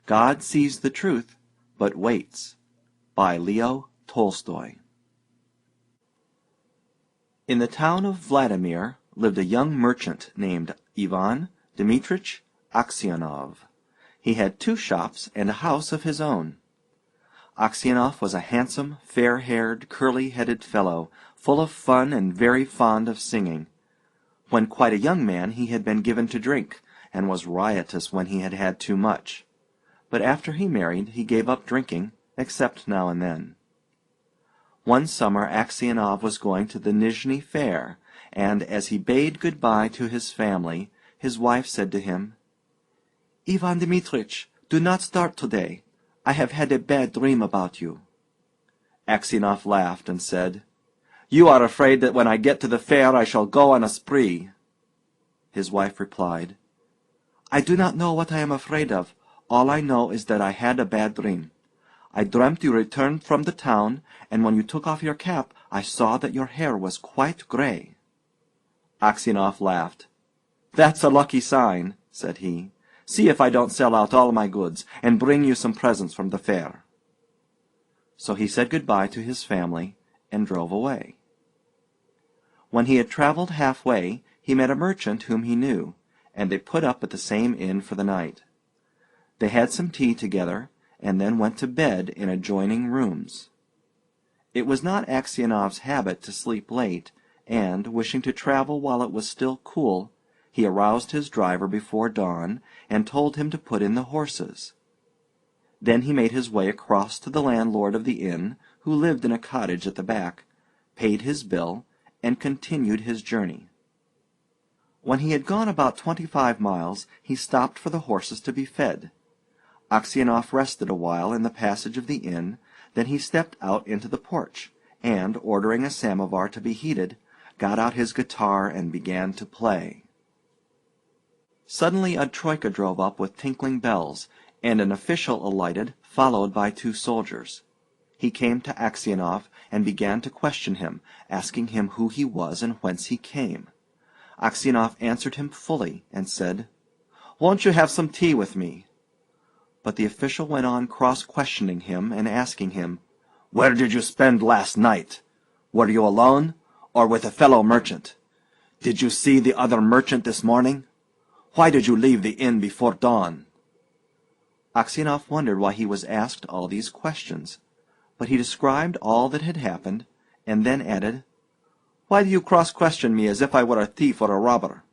God sees the truth, but waits. By Leo Tolstoy. In the town of Vladimir lived a young merchant named Ivan Dmitrich Aksionov. He had 2 shops and a house of his own. Aksionov was a handsome, fair-haired, curly-headed fellow, full of fun and very fond of singing. When quite a young man he had been given to drink, and was riotous when he had had too much. But after he married he gave up drinking, except now and then. One summer Aksionov was going to the Nizhny Fair, and as he bade good-bye to his family, his wife said to him, "Ivan Dmitrich, do not start today. I have had a bad dream about you." Aksionov laughed and said, "You are afraid that when I get to the fair I shall go on a spree." His wife replied, "I do not know what I am afraid of. All I know is that I had a bad dream. I dreamt you returned from the town, and when you took off your cap I saw that your hair was quite gray." Aksionov laughed. "That's a lucky sign," said he. "See if I don't sell out all my goods, and bring you some presents from the fair." So he said good-bye to his family, and drove away. When he had traveled halfway, he met a merchant whom he knew, and they put up at the same inn for the night. They had some tea together, and then went to bed in adjoining rooms. It was not Aksionov's habit to sleep late, and, wishing to travel while it was still cool, he aroused his driver before dawn, and told him to put in the horses. Then he made his way across to the landlord of the inn, who lived in a cottage at the back, paid his bill, and continued his journey. When he had gone about 25 miles, he stopped for the horses to be fed. Aksionov rested a while in the passage of the inn, then he stepped out into the porch, and, ordering a samovar to be heated, got out his guitar and began to play. Suddenly a troika drove up with tinkling bells, and an official alighted, followed by 2 soldiers. He came to Aksionov and began to question him, asking him who he was and whence he came. Aksionov answered him fully, and said, "Won't you have some tea with me?" But the official went on cross-questioning him and asking him, "Where did you spend last night? Were you alone, or with a fellow merchant? Did you see the other merchant this morning? Why did you leave the inn before dawn?" Aksionov wondered why he was asked all these questions, but he described all that had happened, and then added, "Why do you cross-question me as if I were a thief or a robber?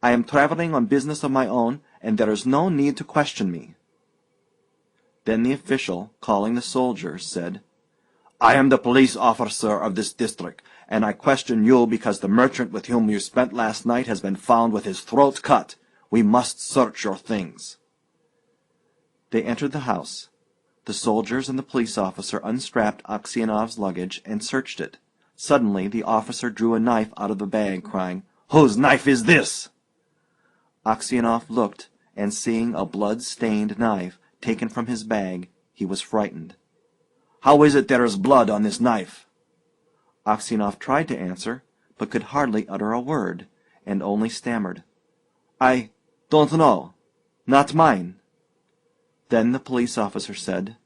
I am traveling on business of my own, and there is no need to question me." Then the official, calling the soldiers, said, "I am the police officer of this district, and I question you because the merchant with whom you spent last night has been found with his throat cut. We must search your things." They entered the house. The soldiers and the police officer unstrapped Aksionov's luggage and searched it. Suddenly the officer drew a knife out of the bag, crying, "Whose knife is this?" Aksionov looked, and seeing a blood-stained knife taken from his bag, he was frightened. "How is it there is blood on this knife?" Aksionov tried to answer, but could hardly utter a word, and only stammered, "I don't know. Not mine." Then the police officer said,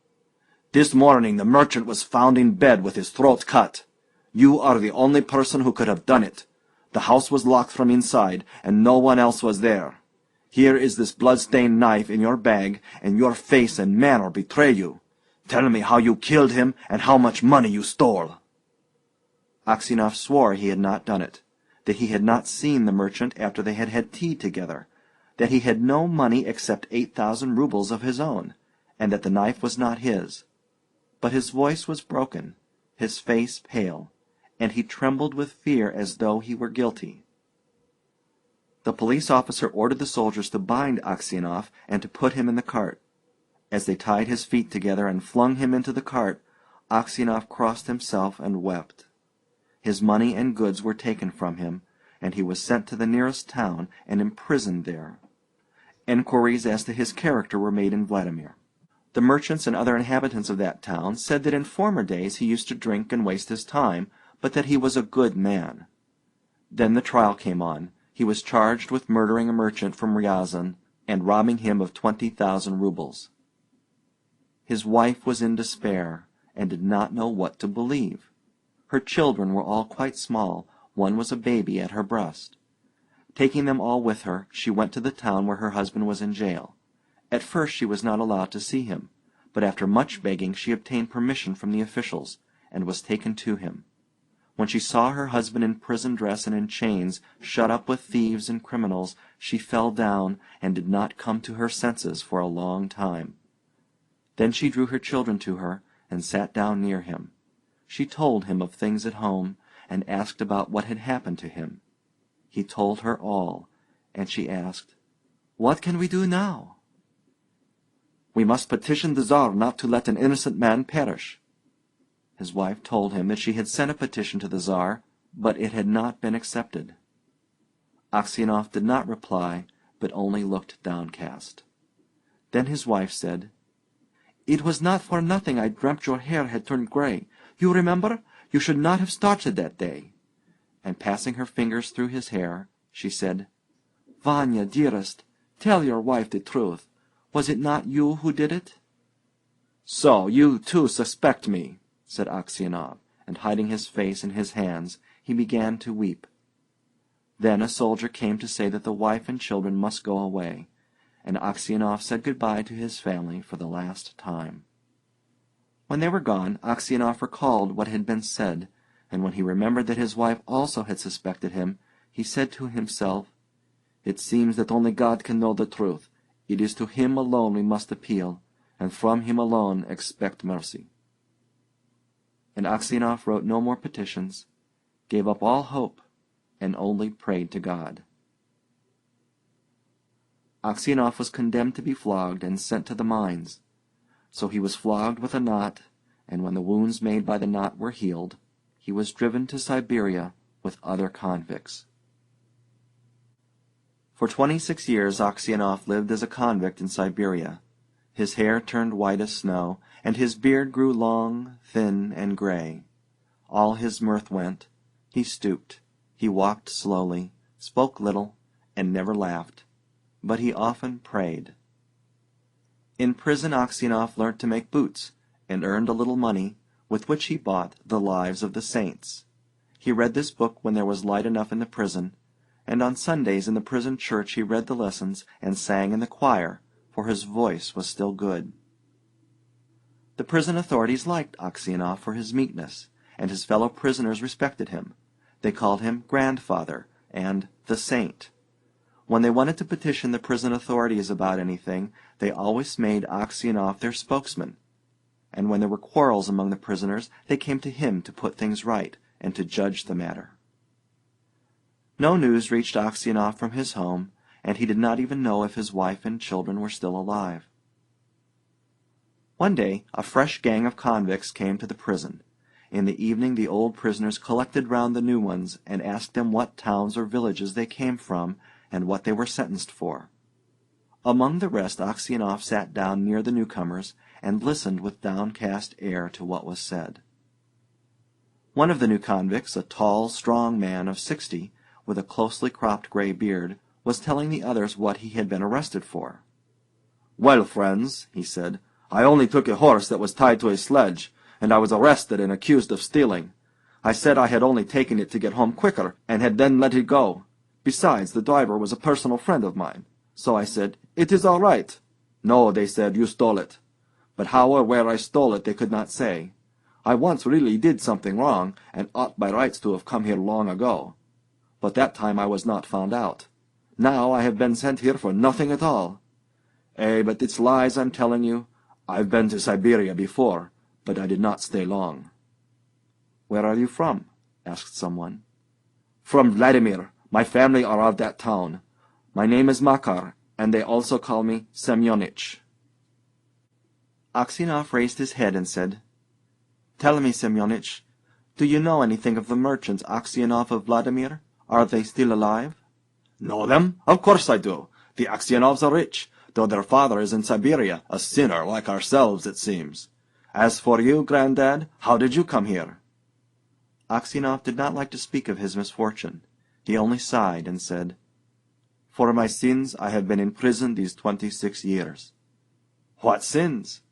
"This morning the merchant was found in bed with his throat cut. You are the only person who could have done it. The house was locked from inside, and no one else was there. Here is this blood-stained knife in your bag, and your face and manner betray you. Tell me how you killed him, and how much money you stole." Aksionov swore he had not done it, that he had not seen the merchant after they had had tea together, that he had no money except 8,000 rubles of his own, and that the knife was not his. But his voice was broken, his face pale, and he trembled with fear as though he were guilty. The police officer ordered the soldiers to bind Aksionov and to put him in the cart. As they tied his feet together and flung him into the cart, Aksionov crossed himself and wept. His money and goods were taken from him, and he was sent to the nearest town and imprisoned there. Enquiries as to his character were made in Vladimir. The merchants and other inhabitants of that town said that in former days he used to drink and waste his time, but that he was a good man. Then the trial came on. He was charged with murdering a merchant from Ryazan and robbing him of 20,000 rubles. His wife was in despair, and did not know what to believe. Her children were all quite small. One was a baby at her breast. Taking them all with her, she went to the town where her husband was in jail. At first she was not allowed to see him, but after much begging she obtained permission from the officials, and was taken to him. When she saw her husband in prison dress and in chains, shut up with thieves and criminals, she fell down, and did not come to her senses for a long time. Then she drew her children to her, and sat down near him. She told him of things at home, and asked about what had happened to him. He told her all, and she asked, "What can we do now?" "We must petition the Tsar not to let an innocent man perish." His wife told him that she had sent a petition to the Tsar, but it had not been accepted. Aksionov did not reply, but only looked downcast. Then his wife said, "It was not for nothing I dreamt your hair had turned grey. You remember? You should not have started that day." And passing her fingers through his hair, she said, "Vanya, dearest, tell your wife the truth. Was it not you who did it?" "So you too suspect me," said Aksionov, and hiding his face in his hands, he began to weep. Then a soldier came to say that the wife and children must go away, and Aksionov said good-bye to his family for the last time. When they were gone, Aksionov recalled what had been said, and when he remembered that his wife also had suspected him, he said to himself, "It seems that only God can know the truth. It is to Him alone we must appeal, and from Him alone expect mercy." And Aksionov wrote no more petitions, gave up all hope, and only prayed to God. Aksionov was condemned to be flogged and sent to the mines. So he was flogged with a knot, and when the wounds made by the knot were healed, he was driven to Siberia with other convicts. For 26 years Aksionov lived as a convict in Siberia. His hair turned white as snow, and his beard grew long, thin, and gray. All his mirth went. He stooped. He walked slowly, spoke little, and never laughed. But he often prayed. In prison Aksionov learnt to make boots, and earned a little money, with which he bought the Lives of the Saints. He read this book when there was light enough in the prison, and on Sundays in the prison church he read the lessons and sang in the choir, for his voice was still good. The prison authorities liked Aksionov for his meekness, and his fellow prisoners respected him. They called him Grandfather and the Saint. When they wanted to petition the prison authorities about anything, they always made Aksionov their spokesman, and when there were quarrels among the prisoners, they came to him to put things right and to judge the matter. No news reached Aksionov from his home, and he did not even know if his wife and children were still alive. One day a fresh gang of convicts came to the prison. In the evening the old prisoners collected round the new ones and asked them what towns or villages they came from and what they were sentenced for. Among the rest Aksionov sat down near the newcomers and listened with downcast air to what was said. One of the new convicts, a tall, strong man of 60, with a closely cropped grey beard, was telling the others what he had been arrested for. "Well, friends," he said, "I only took a horse that was tied to a sledge, and I was arrested and accused of stealing. I said I had only taken it to get home quicker, and had then let it go. Besides, the driver was a personal friend of mine. So I said, 'It is all right.' 'No,' they said, 'you stole it.' But how or where I stole it they could not say. I once really did something wrong, and ought by rights to have come here long ago. But that time I was not found out. Now I have been sent here for nothing at all. But it's lies I'm telling you. I've been to Siberia before, but I did not stay long." "Where are you from?" asked someone. "From Vladimir. My family are of that town. My name is Makar, and they also call me Semyonich." Aksionov raised his head and said, "Tell me, Semyonich, do you know anything of the merchants Aksionov of Vladimir? Are they still alive?" "Know them? Of course I do. The Aksionovs are rich, though their father is in Siberia, a sinner like ourselves, it seems. As for you, Grandad, how did you come here?" Aksionov did not like to speak of his misfortune. He only sighed and said, "For my sins I have been in prison these 26 years." "What sins?"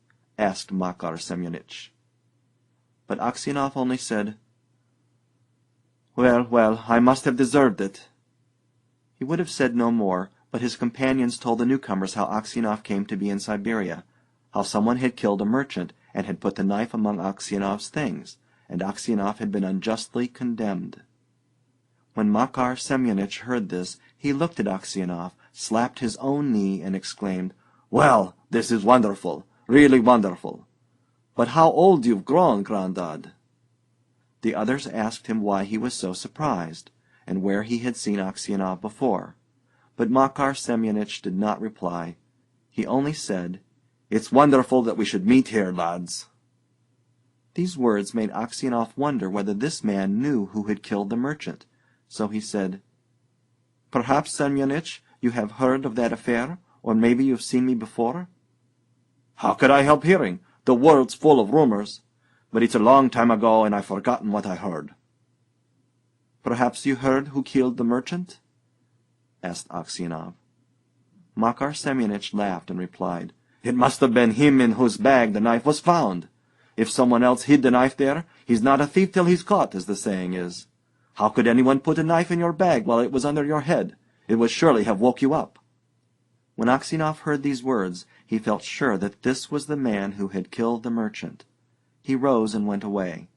asked Makar Semyonich. But Aksionov only said, "Well, well, I must have deserved it." He would have said no more, but his companions told the newcomers how Aksionov came to be in Siberia, how someone had killed a merchant and had put the knife among Aksionov's things, and Aksionov had been unjustly condemned. When Makar Semyonich heard this, he looked at Aksionov, slapped his own knee, and exclaimed, "Well, this is wonderful, really wonderful. But how old you've grown, Grandad!" The others asked him why he was so surprised, and where he had seen Aksionov before, but Makar Semyonich did not reply. He only said, "It's wonderful that we should meet here, lads." These words made Aksionov wonder whether this man knew who had killed the merchant, so he said, "Perhaps, Semyonich, you have heard of that affair, or maybe you've seen me before?" "How could I help hearing? The world's full of rumors. But it's a long time ago, and I've forgotten what I heard." "Perhaps you heard who killed the merchant?" asked Aksionov. Makar Semyonich laughed and replied, "It must have been him in whose bag the knife was found. If someone else hid the knife there, he's not a thief till he's caught, as the saying is. How could anyone put a knife in your bag while it was under your head? It would surely have woke you up." When Aksionov heard these words, he felt sure that this was the man who had killed the merchant. He rose and went away.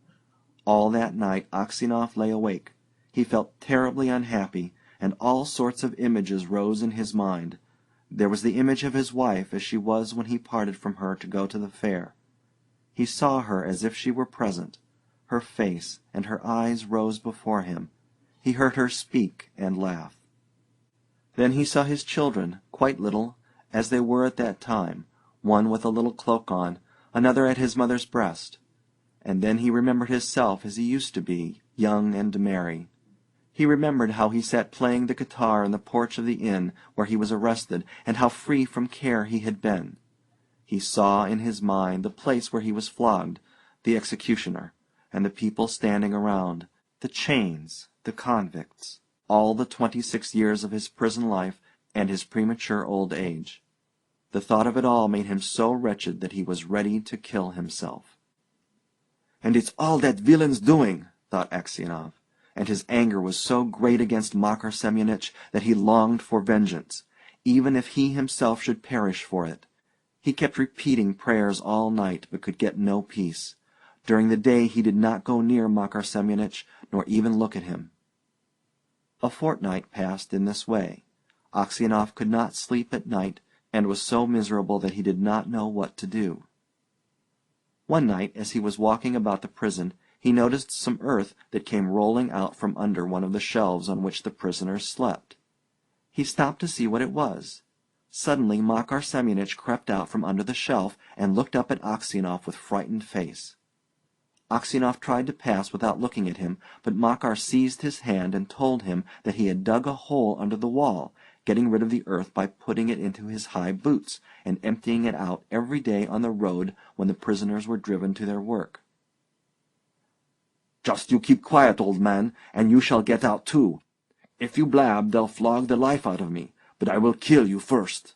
All that night Aksionov lay awake. He felt terribly unhappy, and all sorts of images rose in his mind. There was the image of his wife as she was when he parted from her to go to the fair. He saw her as if she were present. Her face and her eyes rose before him. He heard her speak and laugh. Then he saw his children, quite little, as they were at that time, one with a little cloak on, another at his mother's breast. And then he remembered himself as he used to be, young and merry. He remembered how he sat playing the guitar in the porch of the inn where he was arrested, and how free from care he had been. He saw in his mind the place where he was flogged, the executioner, and the people standing around, the chains, the convicts, all the 26 years of his prison life and his premature old age. The thought of it all made him so wretched that he was ready to kill himself. "And it's all that villain's doing," thought Aksionov, and his anger was so great against Makar Semyonich that he longed for vengeance, even if he himself should perish for it. He kept repeating prayers all night, but could get no peace. During the day he did not go near Makar Semyonich, nor even look at him. A fortnight passed in this way. Aksionov could not sleep at night, and was so miserable that he did not know what to do. One night, as he was walking about the prison, he noticed some earth that came rolling out from under one of the shelves on which the prisoners slept. He stopped to see what it was. Suddenly Makar Semyonich crept out from under the shelf and looked up at Aksionov with frightened face. Aksionov tried to pass without looking at him, but Makar seized his hand and told him that he had dug a hole under the wall, getting rid of the earth by putting it into his high boots, and emptying it out every day on the road when the prisoners were driven to their work. "Just you keep quiet, old man, and you shall get out too. If you blab, they'll flog the life out of me, but I will kill you first."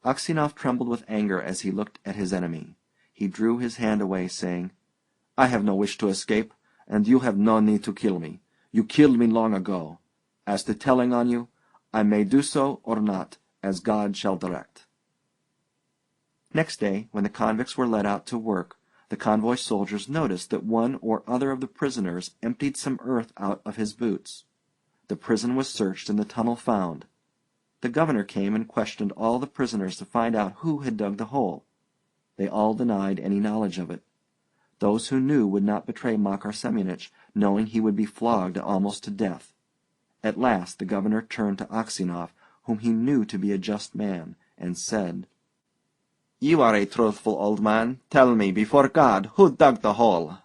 Aksionov trembled with anger as he looked at his enemy. He drew his hand away, saying, "I have no wish to escape, and you have no need to kill me. You killed me long ago. As to telling on you, I may do so or not, as God shall direct." Next day, when the convicts were led out to work, the convoy soldiers noticed that one or other of the prisoners emptied some earth out of his boots. The prison was searched and the tunnel found. The governor came and questioned all the prisoners to find out who had dug the hole. They all denied any knowledge of it. Those who knew would not betray Makar Semyonich, knowing he would be flogged almost to death. At last the governor turned to Aksionov, whom he knew to be a just man, and said, "You are a truthful old man. Tell me, before God, who dug the hole?"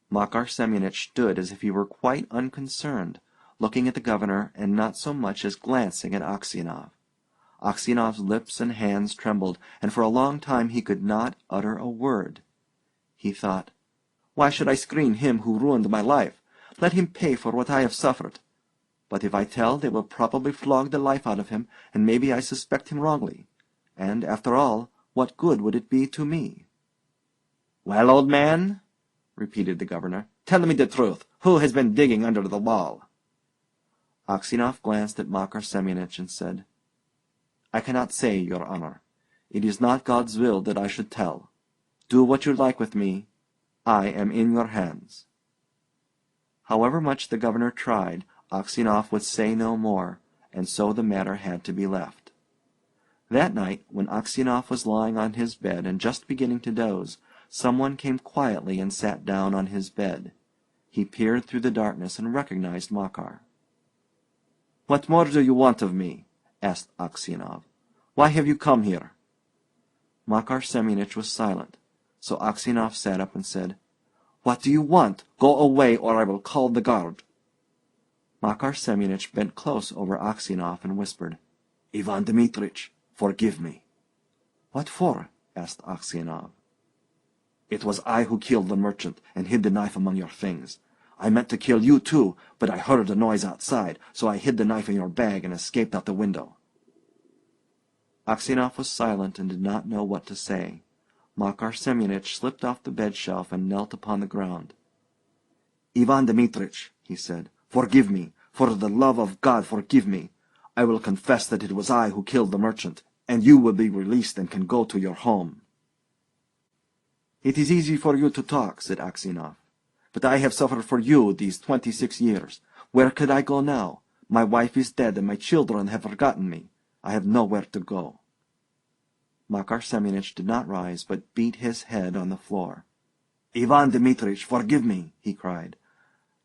Makar Semyonich stood as if he were quite unconcerned, looking at the governor and not so much as glancing at Aksionov. Aksionov's lips and hands trembled, and for a long time he could not utter a word. He thought, "Why should I screen him who ruined my life? Let him pay for what I have suffered. But if I tell, they will probably flog the life out of him, and maybe I suspect him wrongly. And, after all, What good would it be to me?" "Well, old man," repeated the governor, "tell me the truth. Who has been digging under the wall?" Aksionov glanced at Makar Semyonich and said, "I cannot say, your honor. It is not God's will that I should tell. Do what you like with me. I am in your hands." However much the governor tried, Aksionov would say no more, and so the matter had to be left. That night, when Aksionov was lying on his bed and just beginning to doze, someone came quietly and sat down on his bed. He peered through the darkness and recognized Makar. "What more do you want of me?" asked Aksionov. "Why have you come here?" Makar Semyonich was silent, so Aksionov sat up and said, "What do you want? Go away, or I will call the guard." Makar Semyonich bent close over Aksionov and whispered, "Ivan Dmitrich, forgive me." "What for?" asked Aksionov. "It was I who killed the merchant and hid the knife among your things. I meant to kill you too, but I heard a noise outside, so I hid the knife in your bag and escaped out the window." Aksionov was silent and did not know what to say. Makar Semyonich slipped off the bed-shelf and knelt upon the ground. "Ivan Dmitrich," he said, "forgive me. For the love of God, forgive me. I will confess that it was I who killed the merchant, and you will be released and can go to your home." "It is easy for you to talk," said Aksionov. "But I have suffered for you these 26 years. Where could I go now? My wife is dead and my children have forgotten me. I have nowhere to go." Makar Semyonich did not rise, but beat his head on the floor. "Ivan Dmitrich, forgive me!" he cried.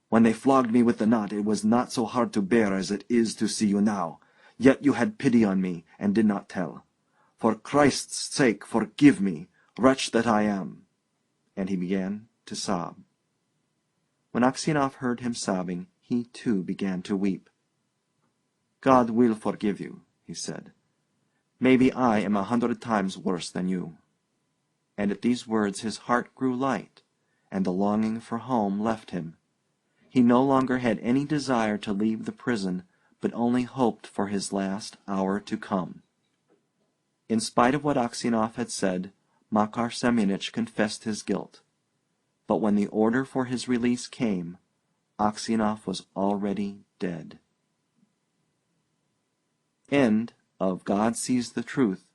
"When they flogged me with the knot, it was not so hard to bear as it is to see you now. Yet you had pity on me, and did not tell. For Christ's sake, forgive me, wretch that I am!" And he began to sob. When Aksionov heard him sobbing, he too began to weep. "God will forgive you," he said. "Maybe I am 100 times worse than you." And at these words his heart grew light, and the longing for home left him. He no longer had any desire to leave the prison, but only hoped for his last hour to come. In spite of what Aksionov had said, Makar Semyonich confessed his guilt. But when the order for his release came, Aksionov was already dead. End of God Sees the Truth,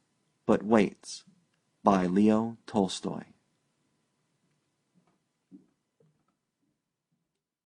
but Waits, by Leo Tolstoy.